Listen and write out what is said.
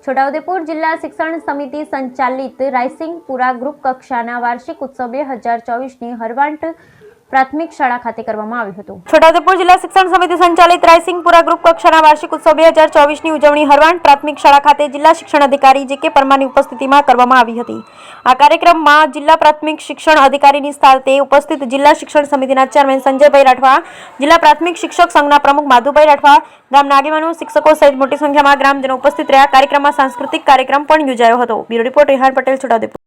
છોટાઉદેપુર જિલ્લા શિક્ષણ સમિતિ સંચાલિત રાયસિંગપુરા ગ્રુપ કક્ષાના વાર્ષિક ઉત્સવ 2024ની હરવાંટ પ્રાથમિક શાળા ખાતે કરવામાં આવ્યું હતું। છોટાઉદેપુર જિલ્લા શિક્ષણ સમિતિ સંચાલિત રાયસિંગપુરા ગ્રુપ કક્ષાના વાર્ષિક ઉત્સવ 2024ની ઉજવણી હરવાંટ પ્રાથમિક શાળા ખાતે જિલ્લા શિક્ષણ અધિકારી જે.કે. પરમારની ઉપસ્થિતિમાં કરવામાં આવી હતી। આ કાર્યક્રમમાં જિલ્લા પ્રાથમિક શિક્ષણ અધિકારીની સાથે ઉપસ્થિત જિલ્લા શિક્ષણ સમિતિના ચેરમેન સંજયભાઈ રાઠવા, જિલ્લા પ્રાથમિક શિક્ષક સંઘના પ્રમુખ માધુભાઈ રાઠવા, ગામના આગેવાનો, શિક્ષકો સહિત મોટી સંખ્યામાં ગ્રામજનો ઉપસ્થિત રહ્યા। કાર્યક્રમમાં સાંસ્કૃતિક કાર્યક્રમ પણ યોજાયો હતો। Bureau report Rehan Patel, Chhota Udepur.